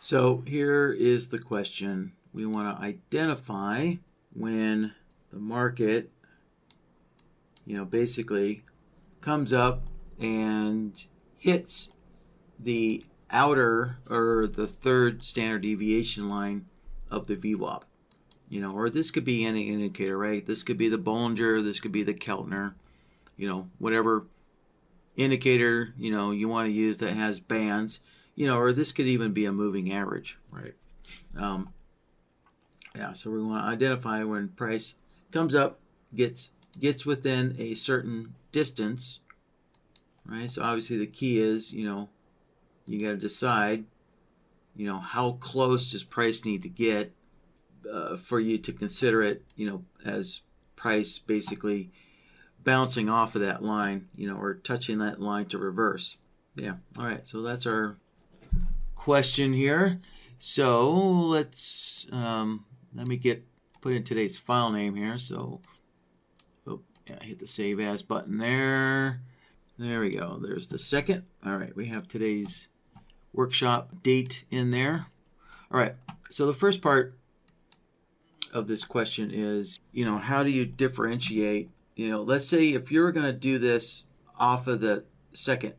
So here is the question. We want to identify when the market, basically comes up and hits the outer or the third standard deviation line of the VWAP. Or this could be any indicator, right? This could be the Bollinger, this could be the Keltner, whatever indicator, you want to use that has bands, or this could even be a moving average, right? So we want to identify when price comes up, gets within a certain distance, right? So obviously the key is, you got to decide, how close does price need to get for you to consider it, as price basically bouncing off of that line, or touching that line to reverse. Yeah. All right. So that's our question here. So let's let me put in today's file name here. So hit the save as button there. There we go. There's the second. All right. We have today's workshop date in there. All right. So the first part of this question is, how do you differentiate? Let's say if you're going to do this off of the second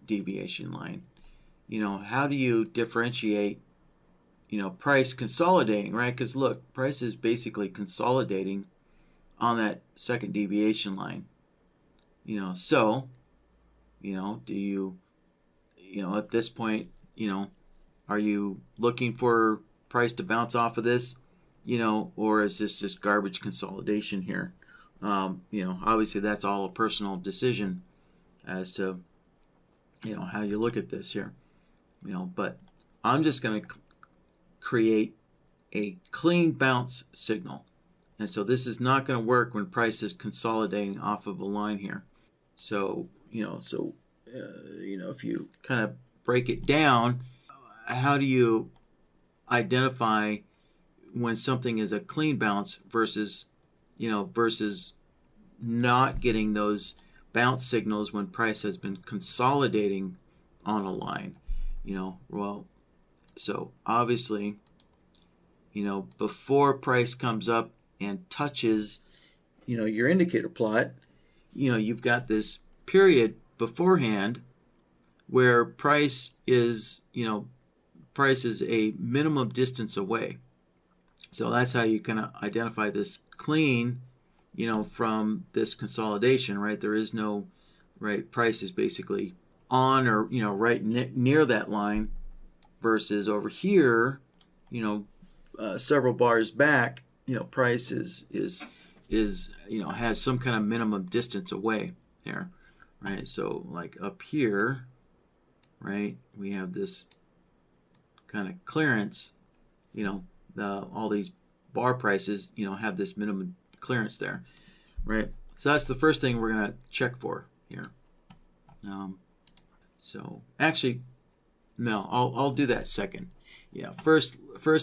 deviation line, how do you differentiate, price consolidating, right? Because look, price is basically consolidating on that second deviation line. So, do you, at this point, are you looking for price to bounce off of this, or is this just garbage consolidation here? Obviously that's all a personal decision as to, how you look at this here, but I'm just going to create a clean bounce signal. And so this is not going to work when price is consolidating off of a line here. So, if you kind of break it down, how do you identify when something is a clean bounce versus not getting those bounce signals when price has been consolidating on a line? So obviously, before price comes up and touches, your indicator plot, you've got this period beforehand where price is a minimum distance away. So that's how you kind of identify this clean, from this consolidation, right? There is no, right, price is basically on or, right near that line versus over here, several bars back, price is has some kind of minimum distance away there, right? So like up here, right, we have this kind of clearance, all these bar prices, have this minimum clearance there, right? So that's the first thing we're going to check for here. So actually, no, I'll do that second. Yeah, first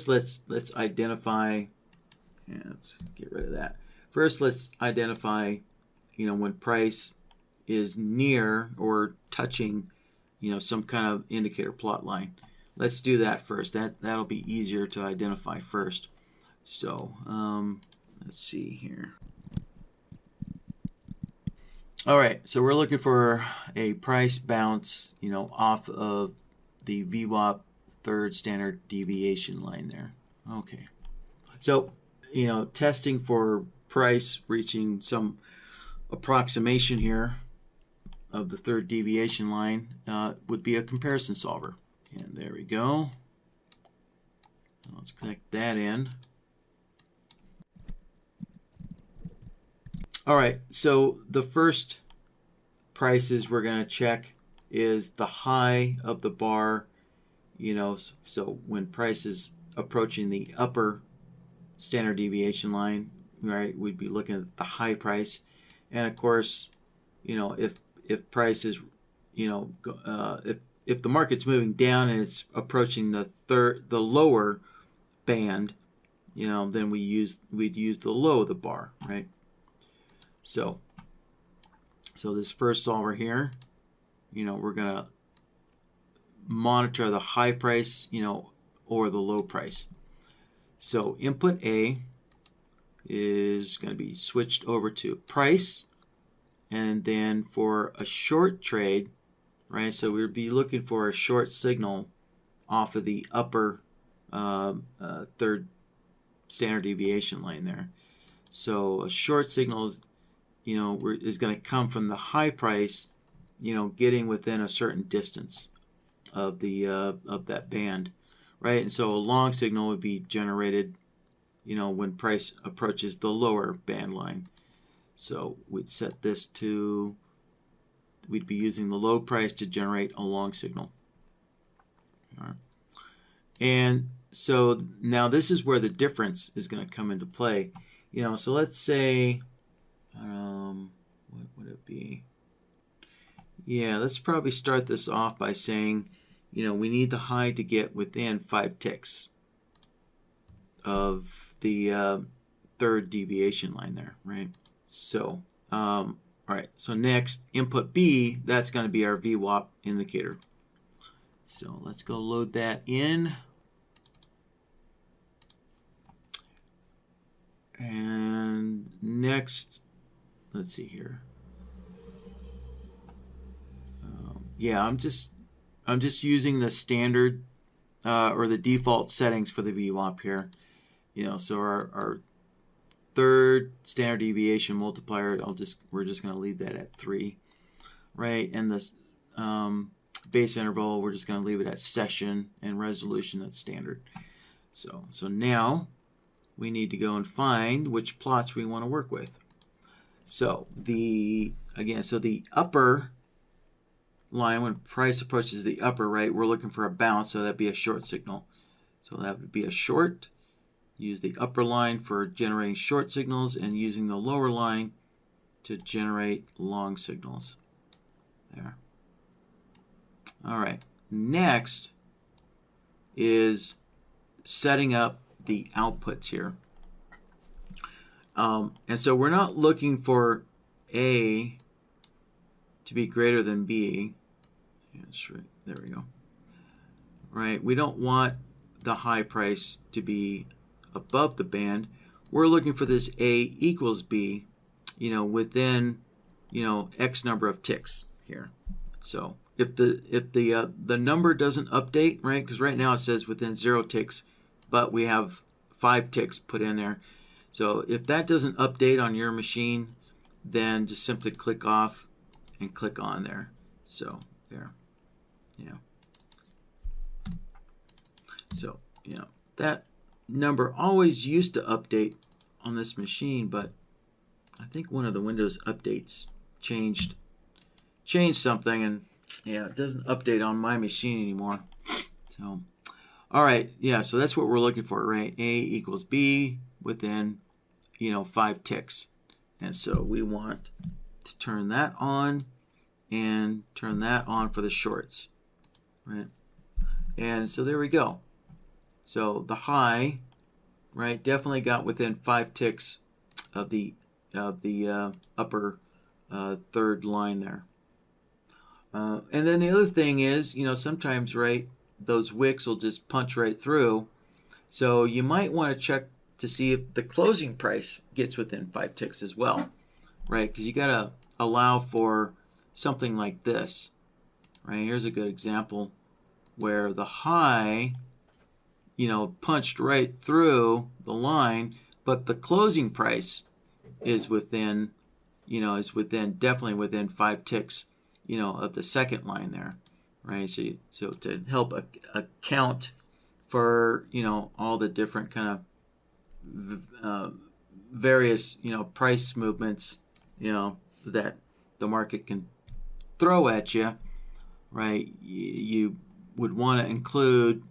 let's identify. Yeah, let's get rid of that. First, let's identify, when price is near or touching, some kind of indicator plot line. Let's do that first. That'll be easier to identify first. So let's see here. All right, so we're looking for a price bounce, off of the VWAP third standard deviation line there. Okay, so testing for price reaching some approximation here of the third deviation line would be a comparison solver. And there we go. Let's connect that in. All right, so the first prices we're going to check is the high of the bar, so when price is approaching the upper standard deviation line, right, we'd be looking at the high price. And of course, if price is, if the market's moving down and it's approaching the lower band, then we'd use the low of the bar, right? So this first solver here, we're gonna monitor the high price, or the low price. So input A is going to be switched over to price, and then for a short trade, right, so we'd be looking for a short signal off of the upper third standard deviation line there. So a short signal is, is going to come from the high price, getting within a certain distance of the of that band, right? And so a long signal would be generated, when price approaches the lower band line. So we'd set this to, we'd be using the low price to generate a long signal. All right. And so now this is where the difference is going to come into play. So let's say, what would it be? Yeah, let's probably start this off by saying, we need the high to get within 5 ticks of the third deviation line there, right? So, all right, so next, input B, that's going to be our VWAP indicator. So let's go load that in. And next, let's see here. Yeah, I'm just using the standard or the default settings for the VWAP here. So our third standard deviation multiplier, we're just going to leave that at 3, right? And this base interval, we're just going to leave it at session, and resolution at standard. So now we need to go and find which plots we want to work with. So the upper line, when price approaches the upper, right, we're looking for a bounce, so that'd be a short signal. So that would be a short. Use the upper line for generating short signals, and using the lower line to generate long signals. There. All right. Next is setting up the outputs here. And so we're not looking for A to be greater than B. That's right. There we go. Right. We don't want the high price to be above the band. We're looking for this A equals B, within, X number of ticks here. So if the number doesn't update, right? Because right now it says within 0 ticks, but we have 5 ticks put in there. So if that doesn't update on your machine, then just simply click off and click on there. So there, So that number always used to update on this machine, but I think one of the Windows updates changed something, and it doesn't update on my machine anymore. So, all right, so that's what we're looking for, right? A equals B within, 5 ticks. And so we want to turn that on and turn that on for the shorts, right? And so there we go. So the high, right, definitely got within 5 ticks of the upper third line there. And then the other thing is, sometimes, right, those wicks will just punch right through. So you might want to check to see if the closing price gets within 5 ticks as well, right? Because you got to allow for something like this, right? Here's a good example where the high, punched right through the line, but the closing price is within, definitely within 5 ticks, of the second line there, right? So to help account for, all the different kind of various, price movements, that the market can throw at you, right? You would want to include,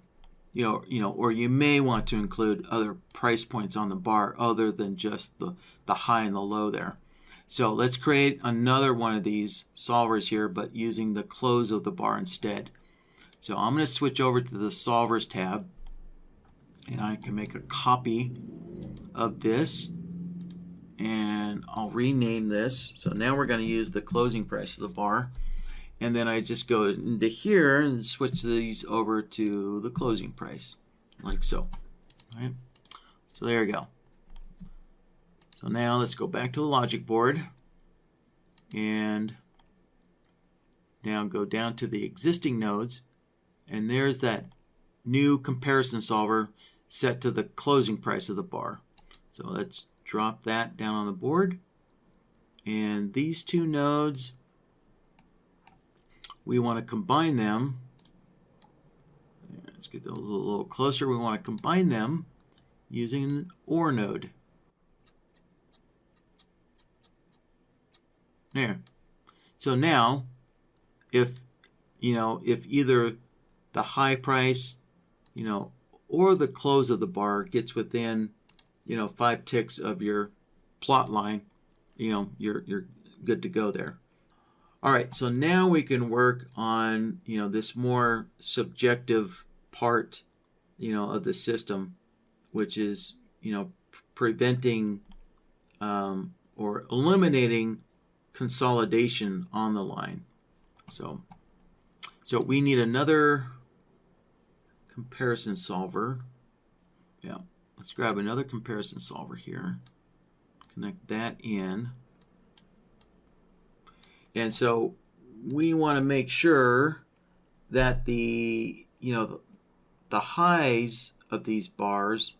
or you may want to include other price points on the bar other than just the high and the low there. So let's create another one of these solvers here, but using the close of the bar instead. So I'm going to switch over to the solvers tab, and I can make a copy of this, and I'll rename this. So now we're going to use the closing price of the bar, and then I just go into here and switch these over to the closing price. like so. All right. So there you go. So now let's go back to the logic board and now go down to the existing nodes, and there's that new comparison solver set to the closing price of the bar. So let's drop that down on the board, and these two nodes, we want to combine them. Let's get those a little closer. We want to combine them using an OR node. There. So now, if either the high price, or the close of the bar gets within, 5 ticks of your plot line, you're good to go there. All right, so now we can work on, this more subjective part, of the system, which is, preventing or eliminating consolidation on the line. So we need another comparison solver. Yeah, let's grab another comparison solver here. Connect that in. And so we want to make sure that the highs of these bars,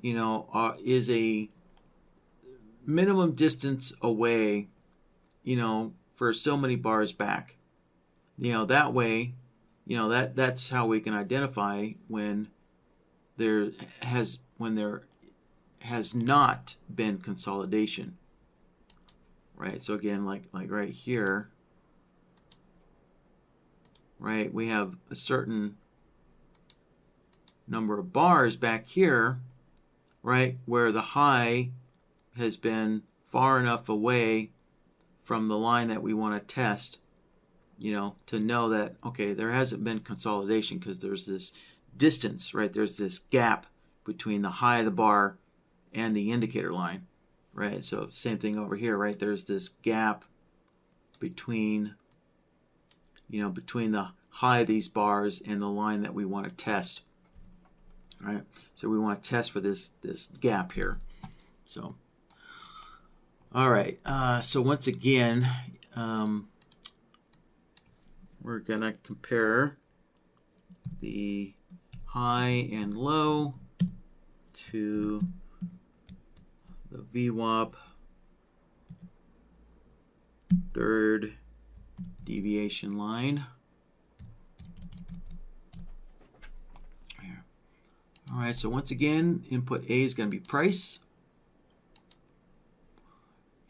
is a minimum distance away, for so many bars back. That way, that's how we can identify when there has not been consolidation. Right, so again, like right here, right, we have a certain number of bars back here, right, where the high has been far enough away from the line that we want to test, to know that, okay, there hasn't been consolidation because there's this distance, right, there's this gap between the high of the bar and the indicator line. Right, so same thing over here, right? There's this gap between, between the high of these bars and the line that we want to test. Right, so we want to test for this gap here. So, all right. So once again, we're gonna compare the high and low to the VWAP third deviation line. Here. All right, so once again, input A is going to be price.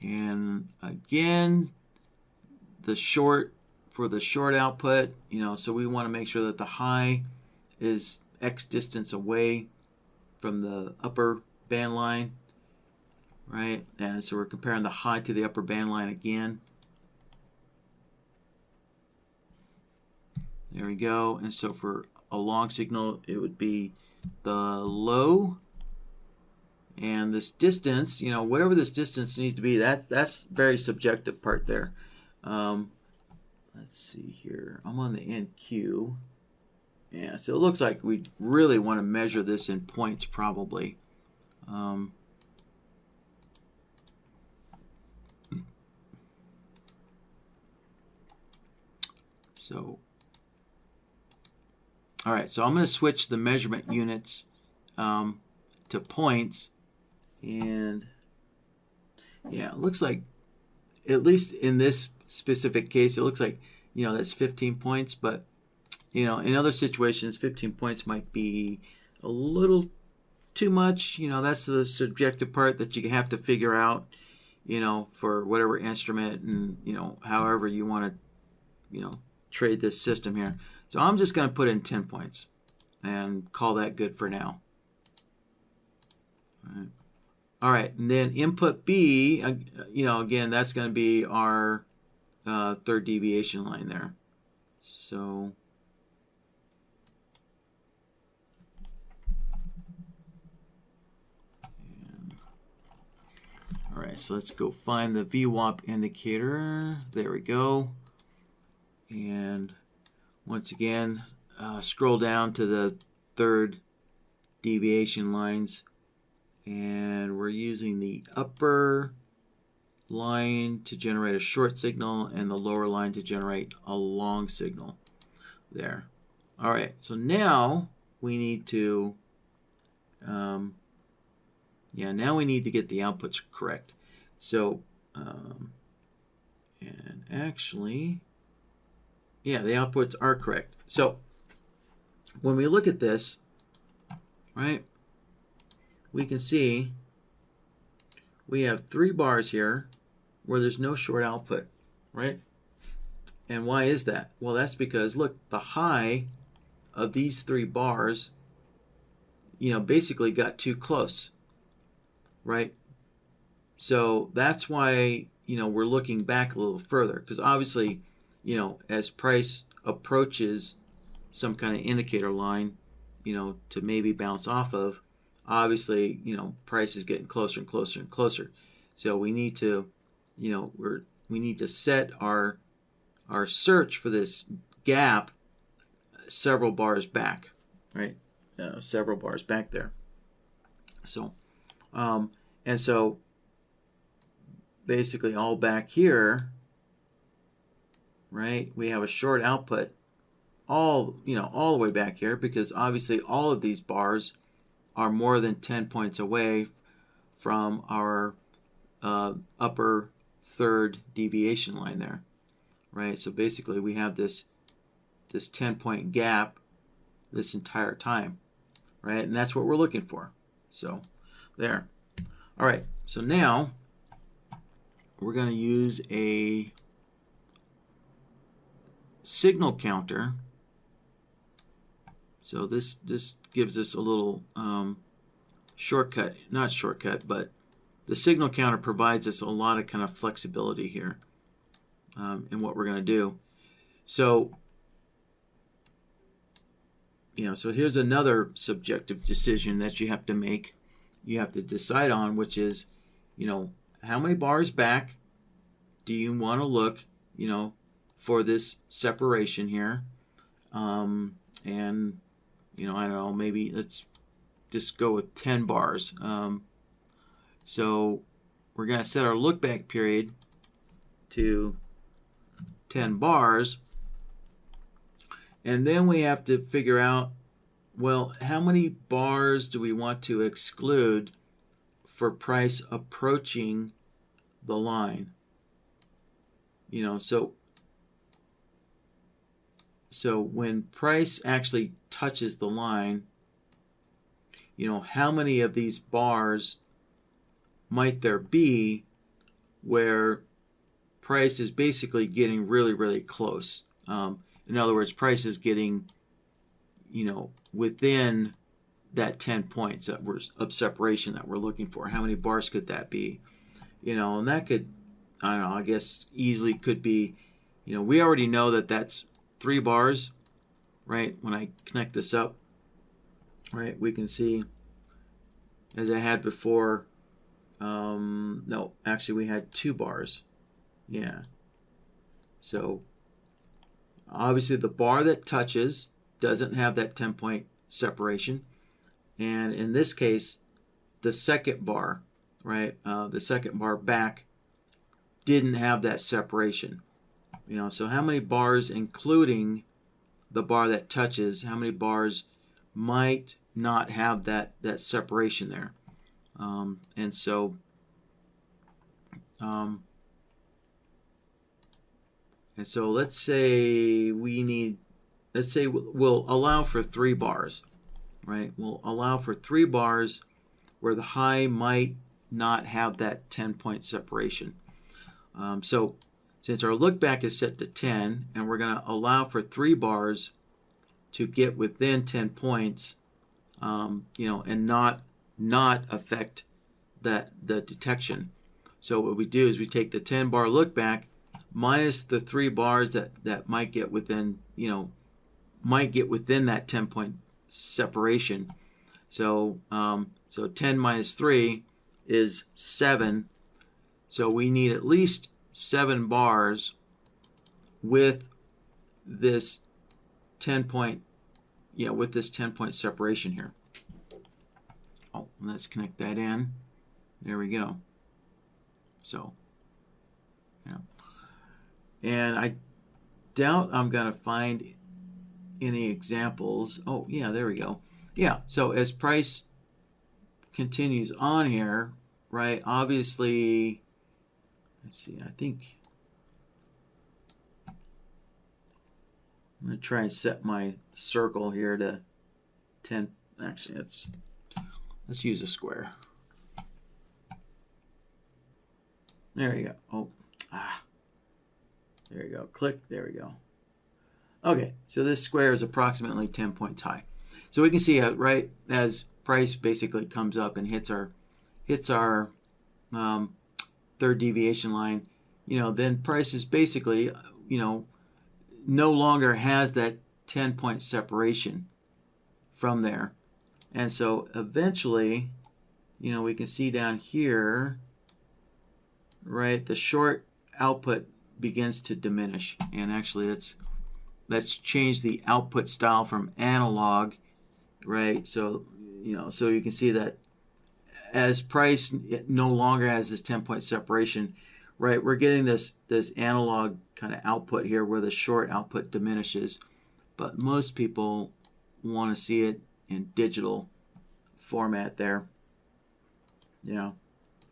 And again, for the short output, so we want to make sure that the high is X distance away from the upper band line. Right, and so we're comparing the high to the upper band line again. There we go. And so for a long signal, it would be the low, and this distance, whatever this distance needs to be, that's very subjective part there. Let's see here. I'm on the NQ. Yeah, so it looks like we really want to measure this in points probably. So, all right, so I'm going to switch the measurement units to points, and yeah, it looks like, at least in this specific case, it looks like, that's 15 points, but, in other situations, 15 points might be a little too much. That's the subjective part that you have to figure out, for whatever instrument and, however you want to, trade this system here. So I'm just going to put in 10 points and call that good for now. All right, and then input B, again, that's going to be our third deviation line there. So all right, so let's go find the VWAP indicator. There we go. And once again, scroll down to the third deviation lines, and we're using the upper line to generate a short signal and the lower line to generate a long signal there. All right, so now we need to now we need to get the outputs correct. So and actually, yeah, the outputs are correct. So when we look at this, right, we can see we have 3 bars here where there's no short output, right? And why is that? Well, that's because, look, the high of these 3 bars, basically got too close, right? So that's why, we're looking back a little further, because obviously, as price approaches some kind of indicator line, to maybe bounce off of, obviously, price is getting closer and closer and closer. So we need to, we need to set our search for this gap several bars back, right? Several bars back there. So, and so basically all back here, right, we have a short output all the way back here, because obviously all of these bars are more than 10 points away from our upper third deviation line there, right? So basically we have this 10-point gap this entire time, right? And that's what we're looking for. So there. All right, so now we're going to use a signal counter. So this gives us a little shortcut, not shortcut, but the signal counter provides us a lot of kind of flexibility here in what we're going to do. So, so here's another subjective decision that you have to make. You have to decide on, which is, how many bars back do you want to look, for this separation here? And, I don't know, maybe let's just go with 10 bars. So we're going to set our look back period to 10 bars. And then we have to figure out, well, how many bars do we want to exclude for price approaching the line? So when price actually touches the line, how many of these bars might there be where price is basically getting really, really close? In other words, price is getting, within that 10 points of separation that we're looking for. How many bars could that be? And that could, I don't know, I guess easily could be, we already know that that's 3 bars, right? When I connect this up, right, we can see, as I had before, no, actually we had 2 bars. Yeah. So obviously the bar that touches doesn't have that 10-point separation. And in this case, the second bar, right, the second bar back didn't have that separation. So how many bars, including the bar that touches, how many bars might not have that separation there? And so let's say we'll allow for 3 bars, right? We'll allow for 3 bars where the high might not have that 10-point separation. So since our look back is set to 10, and we're going to allow for 3 bars to get within 10 points, and not affect the detection. So what we do is we take the 10 bar look back minus the 3 bars that might get within, that 10-point separation. So 10 minus 3 is 7. So we need at least 7 bars with this 10-point, with this 10-point separation here. Oh, let's connect that in. There we go. So, yeah. And I doubt I'm going to find any examples. Oh, yeah, there we go. Yeah, so as price continues on here, right, obviously, let's see, I think I'm going to try and set my circle here to 10. Actually, let's use a square. There you go. There you go. Click. There we go. Okay, so this square is approximately 10 points high. So we can see, right, as price basically comes up and hits our third deviation line, then price is basically, no longer has that 10-point separation from there. And so eventually, we can see down here, right, the short output begins to diminish. And actually, let's change the output style from analog, right? So, so you can see that as price no longer has this 10-point separation, right, we're getting this analog kind of output here where the short output diminishes. But most people want to see it in digital format there. Yeah.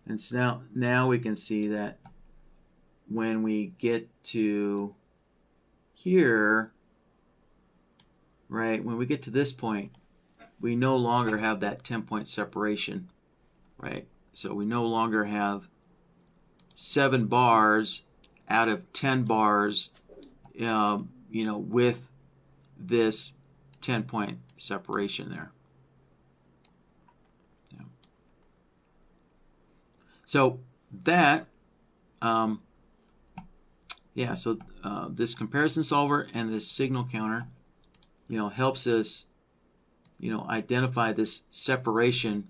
And so now we can see that when we get to here, right, when we get to this point, we no longer have that 10-point separation, right? So we no longer have 7 bars out of 10 bars, with this 10-point separation there. Yeah. So that, this comparison solver and this signal counter, helps us, identify this separation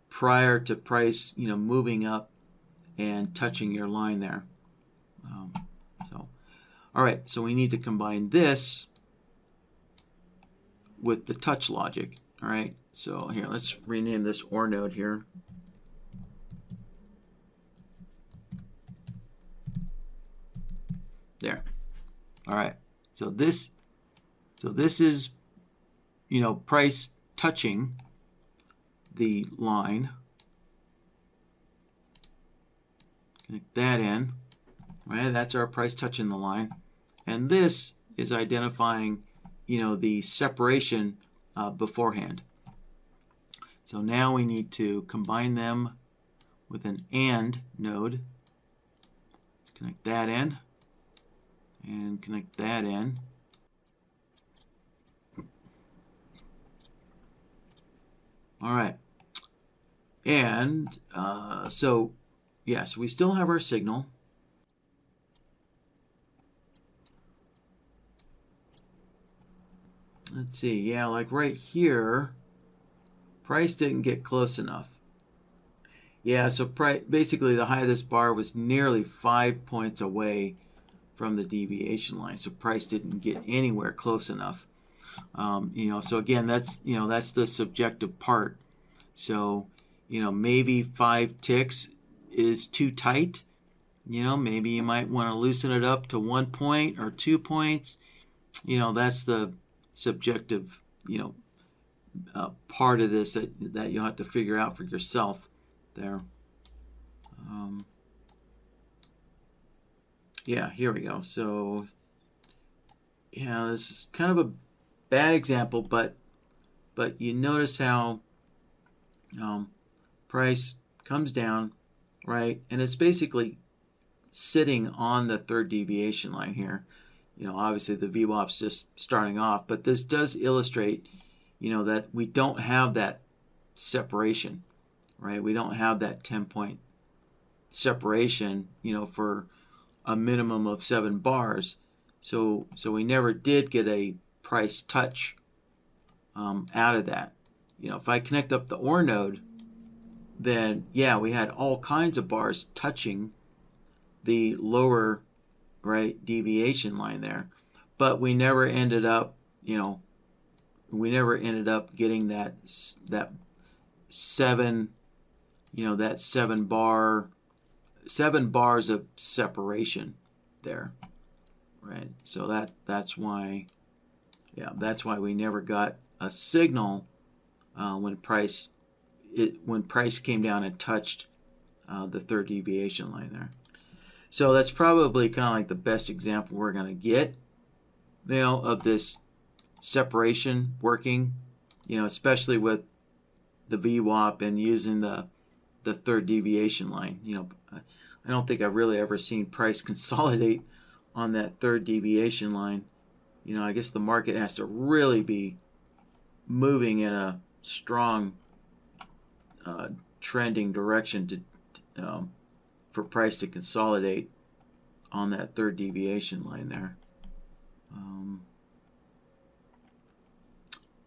prior to price, moving up and touching your line there. All right, so we need to combine this with the touch logic. All right, so here, let's rename this OR node here. There. All right, so this is, price touching the line. Connect that in. Right, that's our price touching the line. And this is identifying, the separation beforehand. So now we need to combine them with an AND node. Let's connect that in and connect that in. All right. And so we still have our signal. Let's see, yeah, like right here, price didn't get close enough. Yeah, so basically the height of this bar was nearly 5 points away from the deviation line, so price didn't get anywhere close enough. So again, that's the subjective part. So, maybe 5 ticks is too tight. Maybe you might want to loosen it up to 1 point or 2 points. That's the subjective, part of this that you'll have to figure out for yourself there. Here we go. So, this is kind of a bad example, but you notice how price comes down, right? And it's basically sitting on the third deviation line here. Obviously the VWAP's just starting off, but this does illustrate, that we don't have that separation, right? We don't have that 10-point separation, for a minimum of 7 bars. So we never did get a price touch out of that. If I connect up the OR node, then we had all kinds of bars touching the lower right deviation line there, but we never ended up getting that 7, that 7 bars of separation there, right? So that's why, that's why we never got a signal when price came down and touched the third deviation line there. So that's probably kind of like the best example we're going to get, of this separation working, especially with the VWAP and using the third deviation line. I don't think I've really ever seen price consolidate on that third deviation line. I guess the market has to really be moving in a strong trending direction to for price to consolidate on that third deviation line there.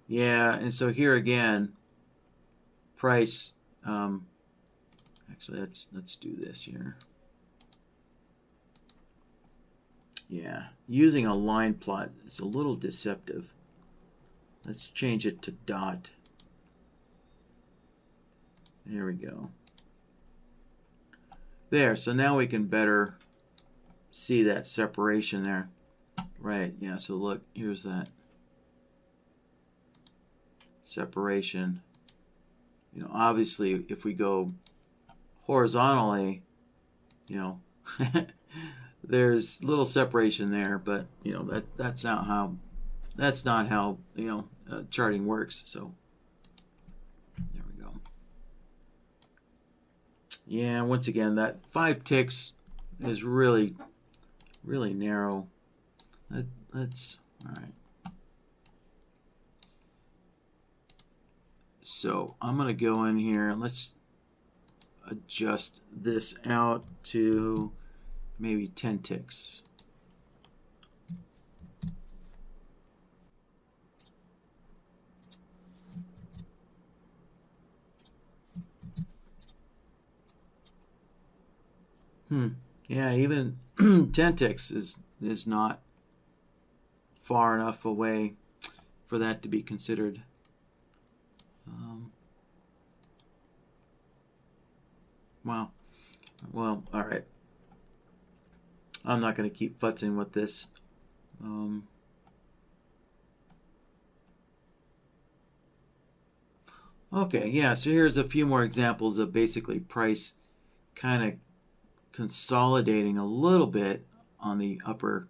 And so here again, price. Actually, let's do this here. Yeah, using a line plot is a little deceptive. Let's change it to dot. There we go. There, so now we can better see that separation there. Right, yeah, so look, here's that separation. Obviously, if we go horizontally, there's little separation there, but that's not how charting works. So there we go. Yeah, once again, that 5 ticks is really narrow. That's all right. So I'm gonna go in here and let's adjust this out to maybe 10 ticks. Yeah, even 10 ticks is not far enough away for that to be considered. Wow. Well, all right. I'm not going to keep futzing with this. Okay, yeah, so here's a few more examples of basically price kind of consolidating a little bit on the upper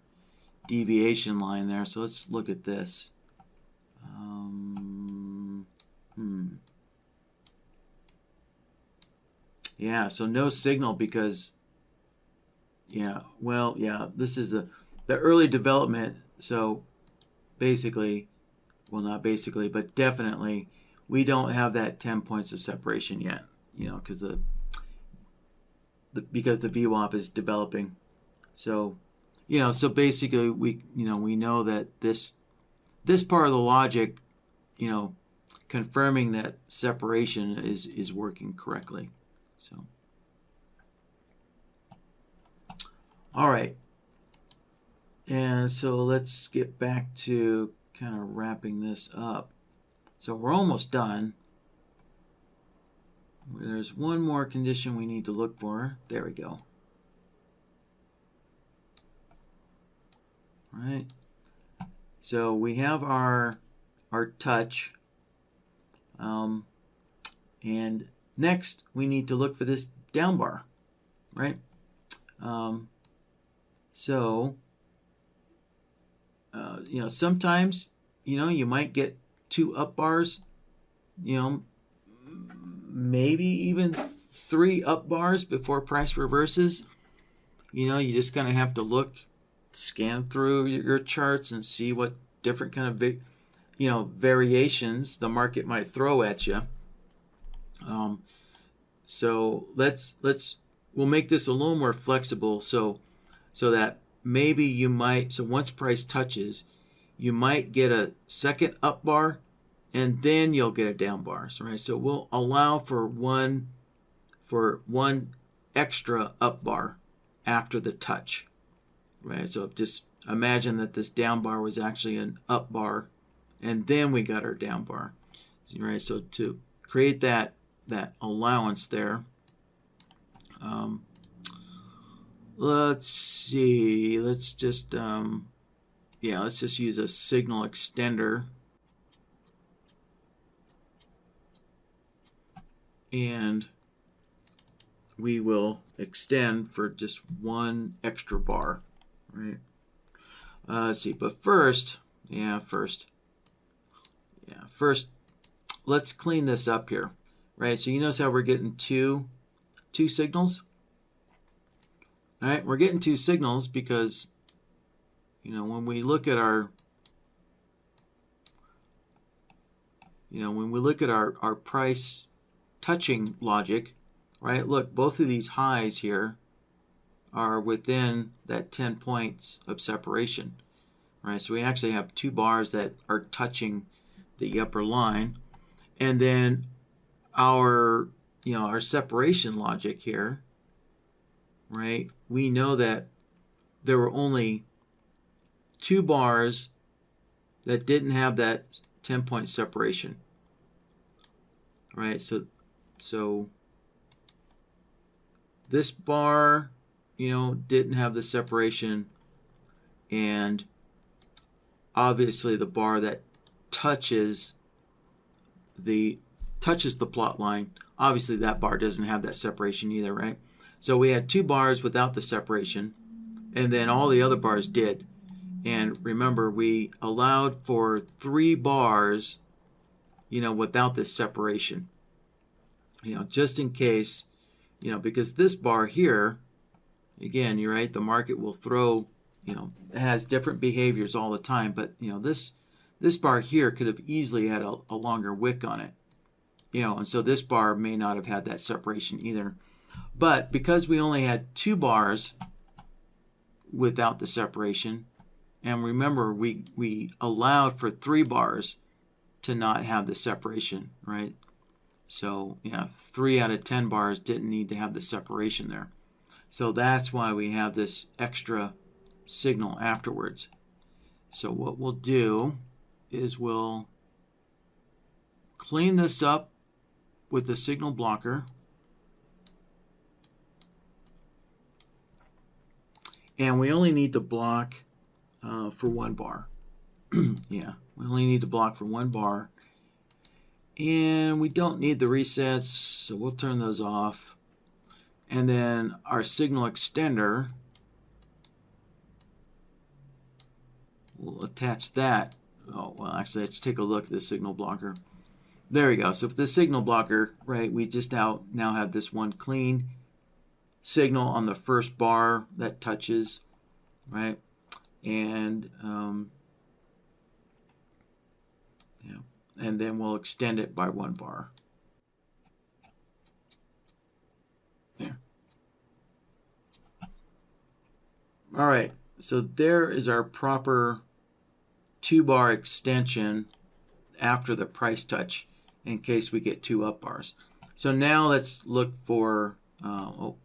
deviation line there. So let's look at this. Yeah, so no signal because, this is the early development. So basically, well, not basically, but definitely, we don't have that 10 points of separation yet, because because the VWAP is developing. So, so basically we know that this part of the logic, confirming that separation is working correctly. So, all right. And so let's get back to kind of wrapping this up. So we're almost done. There's one more condition we need to look for. There we go. All right. So we have our touch. And next we need to look for this down bar, right? Sometimes, you might get 2 up bars, maybe even 3 up bars before price reverses. You just kind of have to scan through your charts and see what different kind of variations the market might throw at you. So we'll make this a little more flexible so that maybe you might, so once price touches, you might get a second up bar and then you'll get a down bar, right? So we'll allow for one extra up bar after the touch, right? So just imagine that this down bar was actually an up bar and then we got our down bar, right? So to create that that allowance there. Let's see. Let's just let's just use a signal extender, and we will extend for just one extra bar, right? Let's see. But first, let's clean this up here, right? So you notice how we're getting two signals. All right, we're getting two signals because, when we look at our, our price touching logic, right? Look, both of these highs here are within that 10 points of separation, right? So we actually have two bars that are touching the upper line, and then our separation logic here, right? We know that there were only two bars that didn't have that 10-point separation, right? So this bar, didn't have the separation, and obviously the bar that touches the plot line, obviously that bar doesn't have that separation either, right? So we had two bars without the separation, and then all the other bars did. And remember, we allowed for 3 bars, without this separation, just in case, because this bar here, again, you're right, the market will throw, it has different behaviors all the time, but this bar here could have easily had a longer wick on it, and so this bar may not have had that separation either. But because we only had 2 bars without the separation, and remember, we allowed for 3 bars to not have the separation, right? So, 3 out of 10 bars didn't need to have the separation there. So that's why we have this extra signal afterwards. So what we'll do is we'll clean this up with the signal blocker. And we only need to block for 1 bar. We only need to block for 1 bar. And we don't need the resets, so we'll turn those off. And then our signal extender, we'll attach that. Oh, well, actually, let's take a look at the signal blocker. There we go. So for the signal blocker, right, we just now have this one clean signal on the first bar that touches, right? And and then we'll extend it by 1 bar. There. All right, so there is our proper 2-bar extension after the price touch in case we get 2 up bars. So now let's look for, you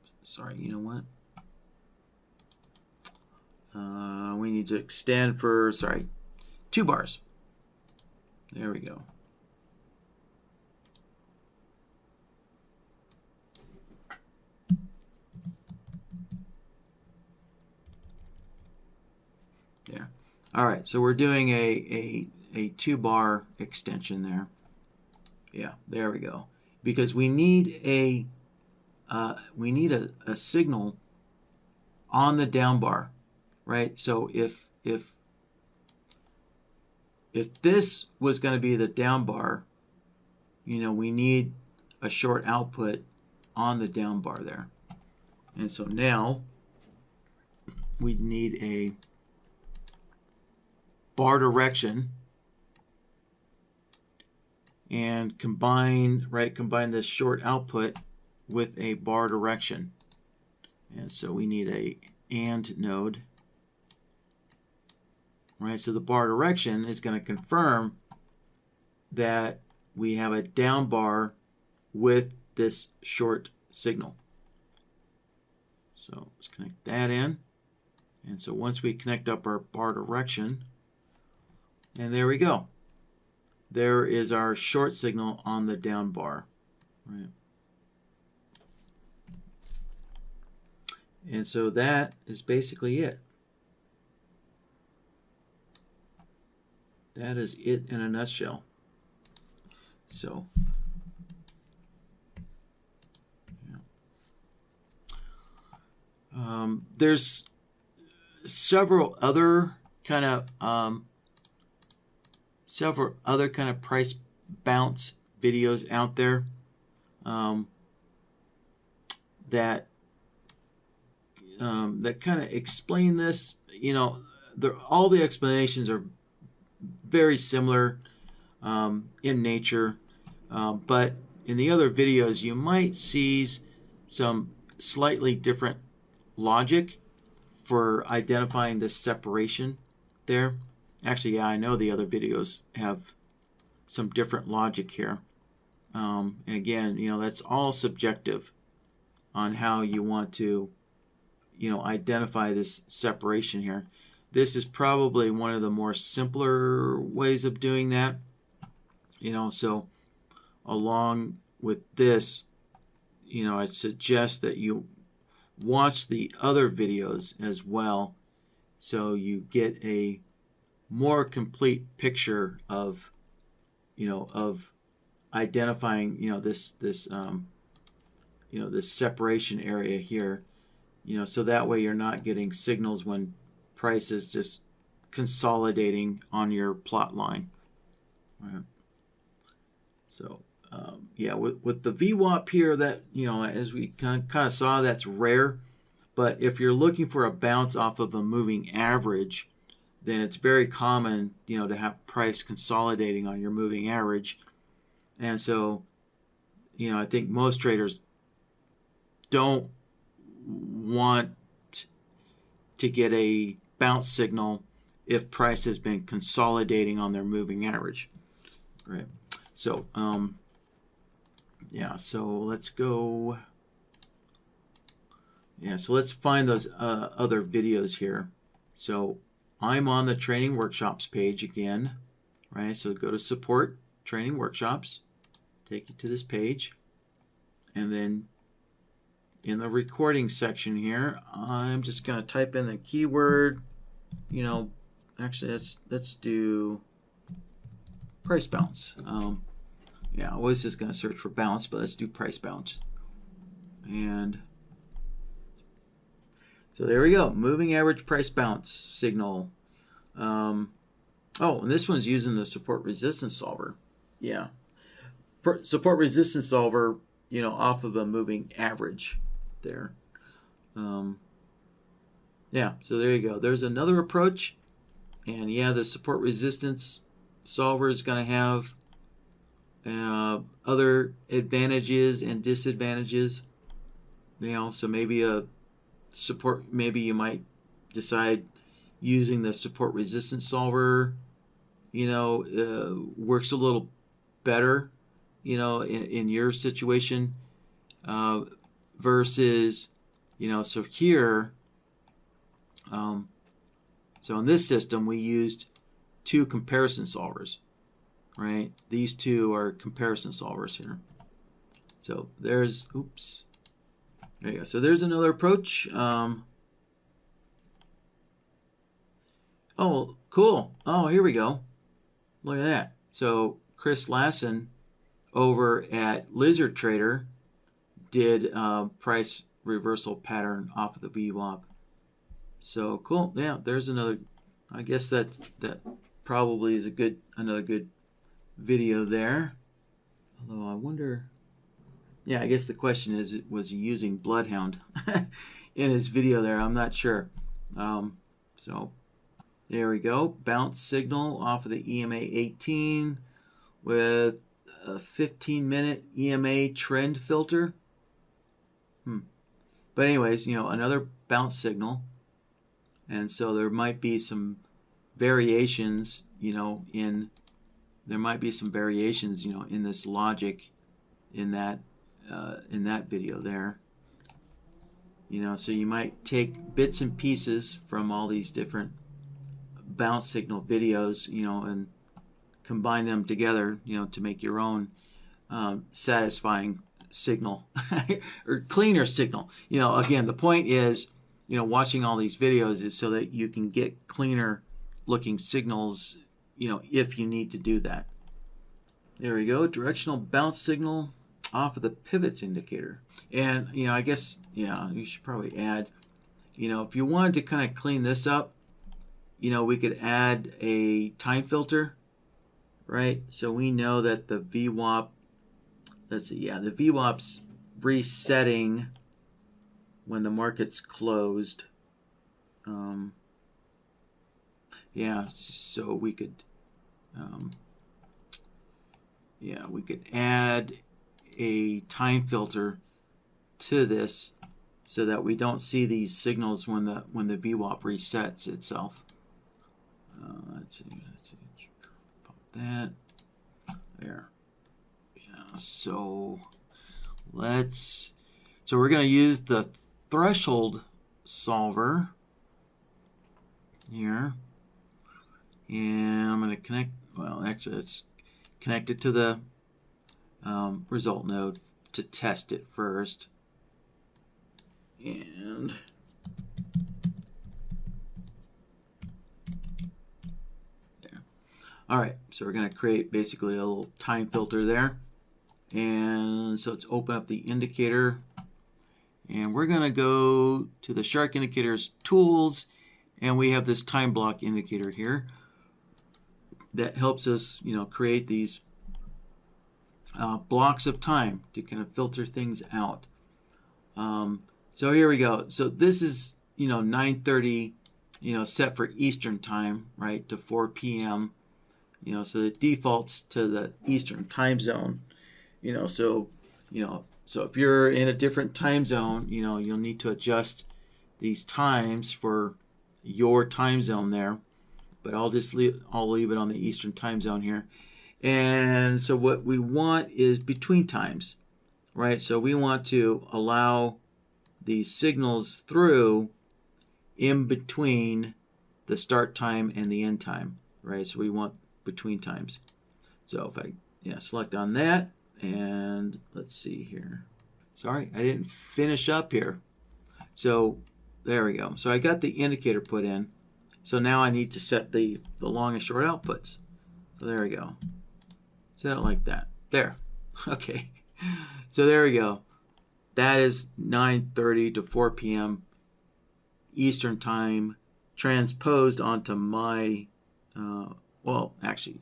know what? We need to extend for, 2 bars. There we go. There. All right, so we're doing a 2-bar extension there. Yeah, there we go. Because we need a signal on the down bar, right? So if this was going to be the down bar, we need a short output on the down bar there. And so now we need a bar direction and combine this short output with a bar direction. And so we need a AND node. Right, so the bar direction is going to confirm that we have a down bar with this short signal. So let's connect that in. And so once we connect up our bar direction, and there we go. There is our short signal on the down bar. Right. And so that is basically it. That is it in a nutshell. So, there's several other kind of price bounce videos out there that kind of explain this. All the explanations are very similar in nature, but in the other videos you might see some slightly different logic for identifying this separation there. Actually, yeah, I know the other videos have some different logic here. And again, that's all subjective on how you want to, identify this separation here. This is probably one of the more simpler ways of doing that. So along with this, I suggest that you watch the other videos as well, so you get a more complete picture of identifying this separation area here, so that way you're not getting signals when price is just consolidating on your plot line. Right. So yeah, with the VWAP here, that as we kind of saw, that's rare. But if you're looking for a bounce off of a moving average, then it's very common to have price consolidating on your moving average. And so I think most traders don't want to get a bounce signal if price has been consolidating on their moving average. Right. So yeah, so let's go. Yeah, so let's find those other videos here. So I'm on the training workshops page again, right? So go to support training workshops, take you to this page, and then in the recording section here, I'm just going to type in the keyword, actually let's do price bounce. Yeah, I was just going to search for bounce, but let's do price bounce. And so there we go, moving average price bounce signal. Oh, and this one's using the support resistance solver. Yeah, support resistance solver, off of a moving average there. Yeah, so there you go. There's another approach, and yeah, the support resistance solver is going to have other advantages and disadvantages. So maybe maybe you might decide using the support resistance solver, works a little better, in your situation, versus, so here, so in this system we used two comparison solvers, right? These two are comparison solvers here. So there's, oops, there you go. So there's another approach. Oh, cool. Oh, here we go. Look at that. So Chris Lassen over at Lizard Trader did price reversal pattern off of the VWAP. So cool. Yeah, there's another. I guess that probably is another good video there. Although I wonder. Yeah, I guess the question is, was he using BloodHound in his video there? I'm not sure. So there we go. Bounce signal off of the EMA 18 with a 15-minute EMA trend filter. But anyways, another bounce signal. And so there might be some variations, in this logic in that video there. So you might take bits and pieces from all these different bounce signal videos, and combine them together, to make your own satisfying signal or cleaner signal. Again, the point is, watching all these videos is so that you can get cleaner looking signals, if you need to do that. There we go, directional bounce signal off of the pivots indicator. And, I guess, you should probably add, if you wanted to kind of clean this up, we could add a time filter, right? So we know that the VWAP, let's see, the VWAP's resetting when the market's closed. So we could, we could add a time filter to this so that we don't see these signals when the VWAP resets itself. Let's see, pop that there. So we're going to use the threshold solver here, and I'm going to connect. Well, actually, let's connect it to the result node to test it first. And there. All right, so we're going to create basically a little time filter there. And so let's open up the indicator, and we're going to go to the Shark Indicators tools, and we have this time block indicator here that helps us, create these blocks of time to kind of filter things out. So here we go. So this is 9:30, set for Eastern time, right, to 4 p.m. So it defaults to the Eastern time zone. So if you're in a different time zone, you'll need to adjust these times for your time zone there. But I'll leave it on the Eastern time zone here. And so what we want is between times, right? So we want to allow these signals through in between the start time and the end time, right? So we want between times. So if I select on that, and let's see here. Sorry, I didn't finish up here. So there we go. So I got the indicator put in. So now I need to set the long and short outputs. So there we go. Set it like that. There. Okay. So there we go. That is 9:30 to 4 p.m. Eastern time transposed onto my, well, actually,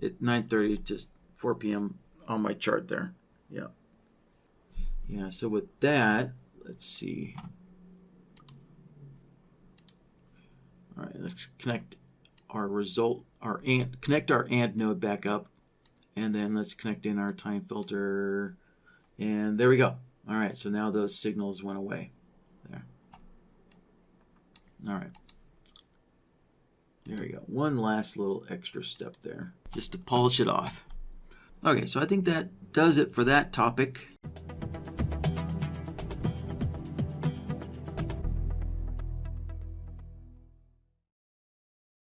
it's 9:30 to 4 p.m. on my chart there. So with that, let's see. All right, let's connect our connect our AND node back up, and then let's connect in our time filter, and there we go. All right, so now those signals went away there. All right, there we go. One last little extra step there just to polish it off. Okay, so I think that does it for that topic.